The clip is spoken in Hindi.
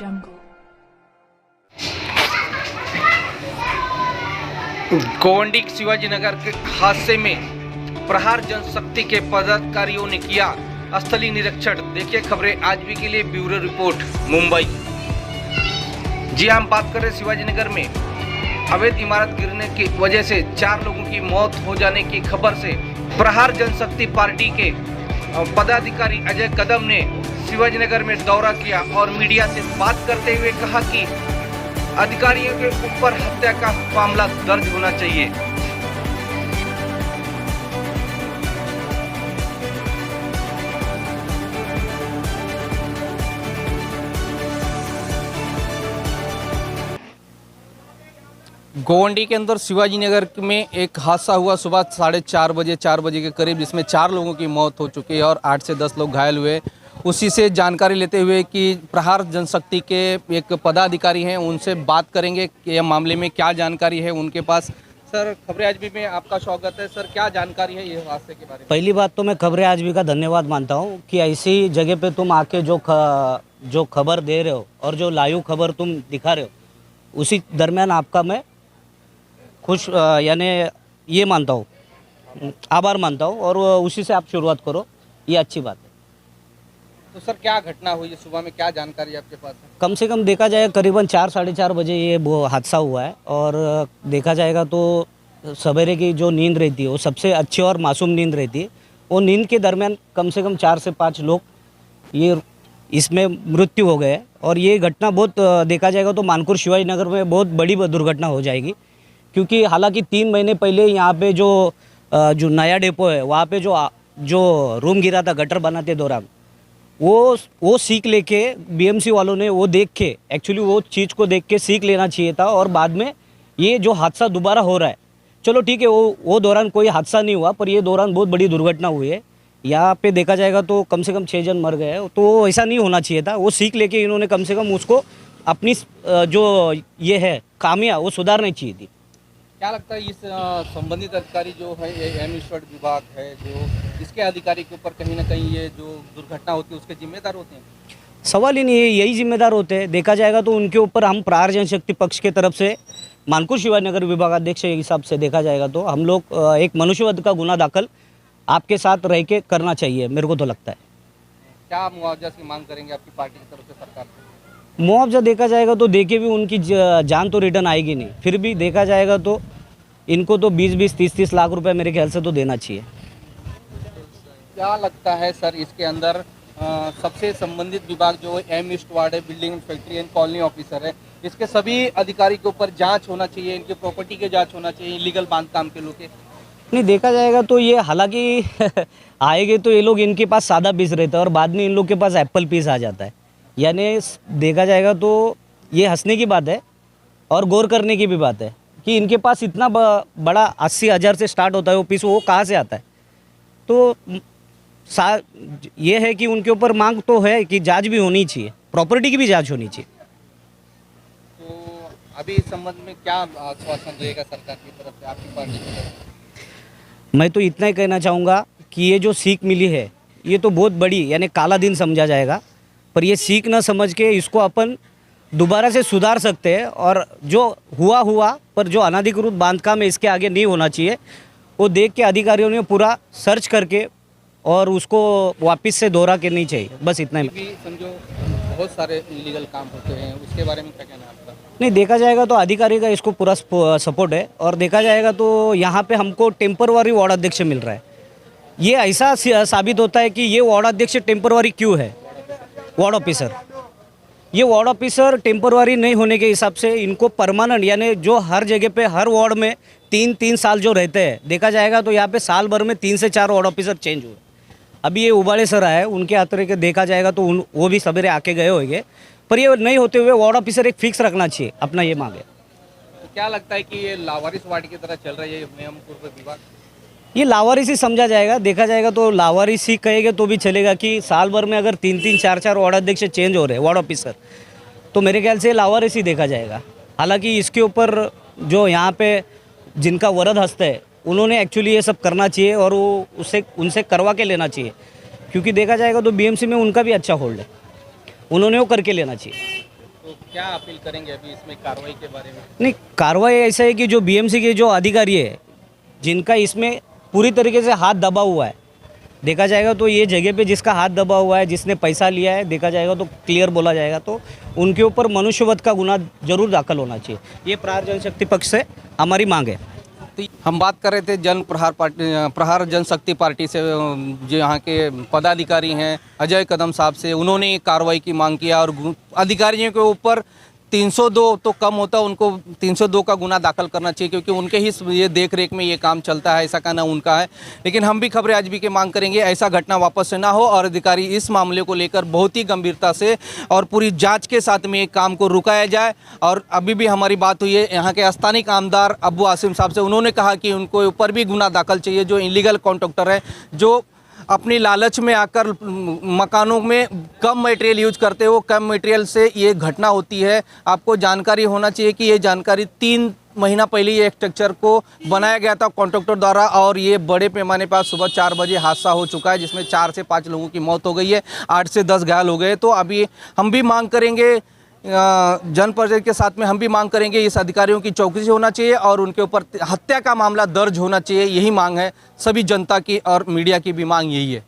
jungle. गोवंडी शिवाजीनगर के हादसे में प्रहार जनशक्ति के पदाधिकारियों ने किया स्थलीय निरीक्षण। देखिए खबरें आज भी के लिए, ब्यूरो रिपोर्ट मुंबई। जी हम बात कर रहे शिवाजीनगर में अवैध इमारत गिरने की वजह से 4 लोगों की मौत हो जाने की खबर से प्रहार जनशक्ति पार्टी के पदाधिकारी अजय कदम ने शिवाजीनगर में दौरा किया और मीडिया से बात करते हुए कहा कि अधिकारियों के ऊपर हत्या का मामला दर्ज होना चाहिए। गोवंडी के अंदर शिवाजीनगर में एक हादसा हुआ सुबह 4:30 बजे के करीब, जिसमें 4 लोगों की मौत हो चुकी है और 8 से 10 लोग घायल हुए। उसी से जानकारी लेते हुए कि प्रहार जनशक्ति के एक पदाधिकारी हैं, उनसे बात करेंगे कि यह मामले में क्या जानकारी है उनके पास। सर, खबरें आज भी में आपका स्वागत है। सर, क्या जानकारी है ये हादसे के बारे में? पहली बात तो मैं खबरें आज भी का धन्यवाद मानता हूँ कि ऐसी जगह पे तुम आके जो खबर दे रहे हो और जो लाइव खबर तुम दिखा रहे हो, उसी दरमियान आपका मैं खुश यानी ये मानता हूँ, आभार मानता हूँ और उसी से आप शुरुआत करो, ये अच्छी बात है। तो सर, क्या घटना हुई है? सुबह में क्या जानकारी आपके पास है? कम से कम देखा जाए करीबन 4-4:30 बजे ये वो हादसा हुआ है और देखा जाएगा तो सवेरे की जो नींद रहती है वो सबसे अच्छी और मासूम नींद रहती है। वो नींद के दरमियान कम से कम 4 से 5 लोग ये इसमें मृत्यु हो गए और ये घटना बहुत देखा जाएगा तो मानपुर शिवाजीनगर में बहुत बड़ी दुर्घटना हो जाएगी, क्योंकि हालांकि 3 महीने पहले यहाँ पे जो नया डेपो है वहाँ पे जो रूम गिरा था गटर बनाते दौरान, वो सीख लेके बीएमसी वालों ने वो देख के एक्चुअली वो चीज़ को देख के सीख लेना चाहिए था और बाद में ये जो हादसा दोबारा हो रहा है, चलो ठीक है, वो दौरान कोई हादसा नहीं हुआ पर ये दौरान बहुत बड़ी दुर्घटना हुई है। यहाँ पे देखा जाएगा तो कम से कम 6 जन मर गए, तो ऐसा नहीं होना चाहिए था। वो सीख लेके इन्होंने कम से कम उसको अपनी जो ये है खामियां वो सुधारनी चाहिए थी। क्या लगता है इस संबंधित अधिकारी जो है एम विभाग है, जो इसके अधिकारी के ऊपर कहीं ना कहीं ये जो दुर्घटना होती है उसके जिम्मेदार होते हैं? सवाल ही नहीं है, यही जिम्मेदार होते हैं। देखा जाएगा तो उनके ऊपर हम प्रहार जनशक्ति पक्ष के तरफ से मानपुर शिवाजीनगर विभागाध्यक्ष के हिसाब से देखा जाएगा तो हम लोग एक मनुष्यवध का गुना दाखिल आपके साथ रह के करना चाहिए, मेरे को तो लगता है। क्या मुआवजा की मांग करेंगे आपकी पार्टी की तरफ से सरकार से? मुआवजा देखा जाएगा तो देके भी उनकी जान तो रिटर्न आएगी नहीं, फिर भी देखा जाएगा तो इनको तो 20-20, 30-30 लाख रुपए मेरे ख्याल से तो देना चाहिए। क्या लगता है सर, इसके अंदर सबसे संबंधित विभाग जो एम ईस्ट वार्ड है, building factory and colony officer है, इसके सभी अधिकारी के ऊपर जांच होना चाहिए, इनके प्रॉपर्टी के जांच होना चाहिए, इलीगल बांधकाम के लोग के नहीं देखा जाएगा तो ये हालांकि आएंगे तो ये लोग इनके पास सादा पीस रहता है और बाद में इन लोग के पास एप्पल पीस आ जाता है। यानी देखा जाएगा तो ये हंसने की बात है और गौर करने की भी बात है कि इनके पास इतना बड़ा 80,000 से स्टार्ट होता है वो पीस, वो कहाँ से आता है? तो ये है कि उनके ऊपर मांग तो है कि जांच भी होनी चाहिए, प्रॉपर्टी की भी जांच होनी चाहिए। तो अभी इस संबंध में क्या आश्वासन रहेगा सरकार की तरफ से, आपकी पार्टी की तरफ से? मैं तो इतना ही कहना चाहूँगा कि ये जो सीख मिली है ये तो बहुत बड़ी यानी काला दिन समझा जाएगा, पर ये सीख न समझ के इसको अपन दोबारा से सुधार सकते हैं और जो हुआ पर जो अनाधिकृत बांधकाम है इसके आगे नहीं होना चाहिए। वो देख के अधिकारियों ने पूरा सर्च करके और उसको वापस से दोहरा के नहीं चाहिए, बस इतना ही। भी समझो बहुत सारे इलीगल काम होते हैं, उसके बारे में क्या कहना है आपका? नहीं देखा जाएगा तो अधिकारी का इसको पूरा सपोर्ट है और देखा जाएगा तो यहाँ पे हमको टेम्पररी वार्ड अध्यक्ष मिल रहा है। ये ऐसा साबित होता है कि ये वार्ड अध्यक्ष टेम्पररी क्यों है, वार्ड ऑफिसर। ये वार्ड ऑफिसर टेम्पररी नहीं होने के हिसाब से इनको परमानेंट यानी जो हर जगह पे हर वार्ड में 3-3 साल जो रहते हैं, देखा जाएगा तो यहाँ पे साल भर में 3 से 4 वार्ड ऑफिसर चेंज हुए। अभी ये उबाले सर आए, उनके आतरे के देखा जाएगा तो वो भी सवेरे आके गए होंगे, पर ये नहीं होते हुए वार्ड ऑफिसर एक फिक्स रखना चाहिए, अपना ये मांग है। तो क्या लगता है कि ये लावारिस वार्ड की तरह चल रहा है ये मेमपुर विभाग? ये लावारिसी समझा जाएगा, देखा जाएगा तो लावारिसी कहेंगे तो भी चलेगा कि साल भर में अगर 3-3, 4-4 वार्ड अध्यक्ष चेंज हो रहे हैं वार्ड ऑफिसर, तो मेरे ख्याल से लावारिसी देखा जाएगा। हालांकि इसके ऊपर जो यहाँ पे जिनका वरद हस्त है उन्होंने एक्चुअली ये सब करना चाहिए और वो उनसे करवा के लेना चाहिए, क्योंकि देखा जाएगा तो बीएमसी में उनका भी अच्छा होल्ड है, उन्होंने वो करके लेना चाहिए। क्या अपील करेंगे अभी इसमें कार्रवाई के बारे में? नहीं, कार्रवाई ऐसा है कि जो बीएमसी के जो अधिकारी है जिनका इसमें पूरी तरीके से हाथ दबा हुआ है, देखा जाएगा तो ये जगह पे जिसका हाथ दबा हुआ है, जिसने पैसा लिया है, देखा जाएगा तो क्लियर बोला जाएगा तो उनके ऊपर मनुष्यवध का गुना जरूर दाखिल होना चाहिए। ये प्रहार जनशक्ति पक्ष से हमारी मांग है। हम बात कर रहे थे प्रहार जनशक्ति पार्टी से, जो यहाँ के पदाधिकारी हैं अजय कदम साहब से, उन्होंने एक कार्रवाई की मांग किया और अधिकारियों के ऊपर 302 तो कम होता, उनको 302 का गुना दाखिल करना चाहिए, क्योंकि उनके ही ये देख रेख में ये काम चलता है, ऐसा कहना उनका है। लेकिन हम भी खबरें आज भी की मांग करेंगे ऐसा घटना वापस से ना हो और अधिकारी इस मामले को लेकर बहुत ही गंभीरता से और पूरी जांच के साथ में एक काम को रुकाया जाए। और अभी भी हमारी बात हुई है यहाँ के स्थानीय आमदार अब्बू आसिम साहब से, उन्होंने कहा कि उनको ऊपर भी गुना दाखिल चाहिए, जो इलीगल कॉन्ट्रैक्टर है, जो अपनी लालच में आकर मकानों में कम मटेरियल यूज करते हो, कम मटेरियल से ये घटना होती है। आपको जानकारी होना चाहिए कि ये जानकारी 3 महीना पहले ये स्ट्रक्चर को बनाया गया था कॉन्ट्रैक्टर द्वारा और ये बड़े पैमाने पर सुबह 4 बजे हादसा हो चुका है, जिसमें 4 से 5 लोगों की मौत हो गई है, 8 से 10 घायल हो गए। तो अभी हम भी मांग करेंगे, जनप्रतिनिधि के साथ में हम भी मांग करेंगे इस अधिकारियों की चौकसी होना चाहिए और उनके ऊपर हत्या का मामला दर्ज होना चाहिए। यही मांग है सभी जनता की और मीडिया की भी मांग यही है।